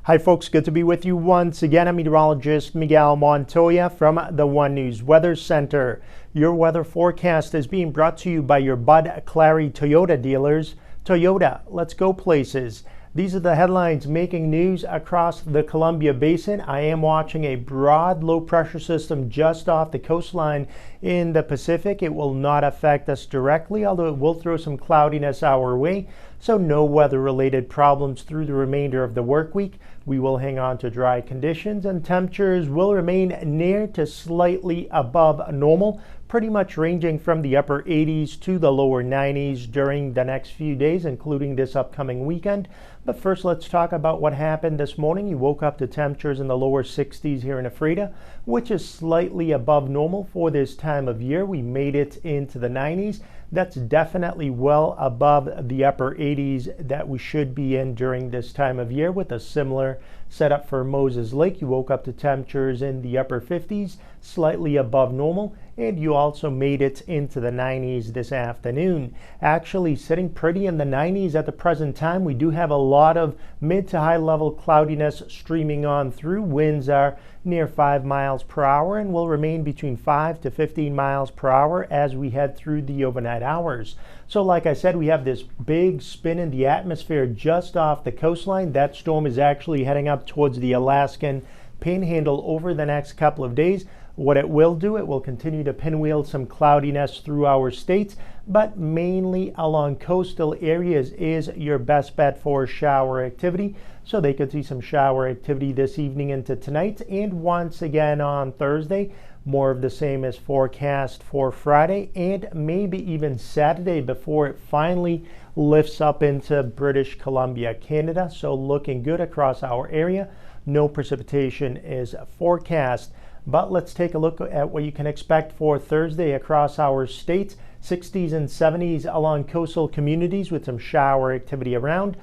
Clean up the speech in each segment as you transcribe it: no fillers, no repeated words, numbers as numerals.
Hi folks, good to be with you once again. I'm meteorologist Miguel Montoya from the One News Weather Center. Your weather forecast is being brought to you by your Bud Clary Toyota dealers. Toyota, let's go places. These are the headlines making news across the Columbia Basin. I am watching a broad low pressure system just off the coastline in the Pacific. It will not affect us directly, although it will throw some cloudiness our way. So no weather related problems through the remainder of the work week. We will hang on to dry conditions and temperatures will remain near to slightly above normal, pretty much ranging from the upper 80s to the lower 90s during the next few days, including this upcoming weekend. But first, let's talk about what happened this morning. You woke up to temperatures in the lower 60s here in Ephrata, which is slightly above normal for this time of year. We made it into the 90s. That's definitely well above the upper 80s that we should be in during this time of year, with a similar setup for Moses Lake. You woke up to temperatures in the upper 50s, slightly above normal, and you also made it into the 90s this afternoon. Actually sitting pretty in the 90s at the present time. We do have a lot of mid to high level cloudiness streaming on through. Winds are near 5 miles per hour and will remain between 5 to 15 miles per hour as we head through the overnight hours. So like I said, we have this big spin in the atmosphere just off the coastline. That storm is actually heading up towards the Alaskan Panhandle over the next couple of days. What it will do, it will continue to pinwheel some cloudiness through our states, but mainly along coastal areas is your best bet for shower activity. So they could see some shower activity this evening into tonight, and once again on Thursday. More of the same is forecast for Friday and maybe even Saturday before it finally lifts up into British Columbia, Canada. So looking good across our area. No precipitation is forecast. But let's take a look at what you can expect for Thursday across our states. 60s and 70s along coastal communities with some shower activity around.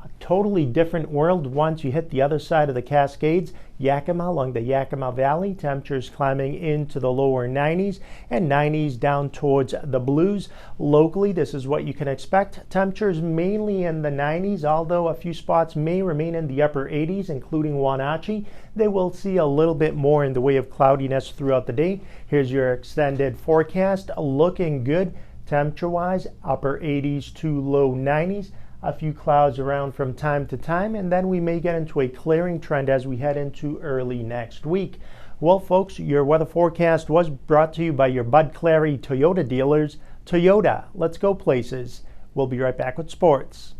A totally different world once you hit the other side of the Cascades. Yakima, along the Yakima Valley, temperatures climbing into the lower 90s and 90s down towards the Blues. Locally, this is what you can expect. Temperatures mainly in the 90s, although a few spots may remain in the upper 80s, including Wenatchee. They will see a little bit more in the way of cloudiness throughout the day. Here's your extended forecast. Looking good temperature-wise, upper 80s to low 90s. A few clouds around from time to time, and then we may get into a clearing trend as we head into early next week. Well, folks, your weather forecast was brought to you by your Bud Clary Toyota dealers. Toyota, let's go places. We'll be right back with sports.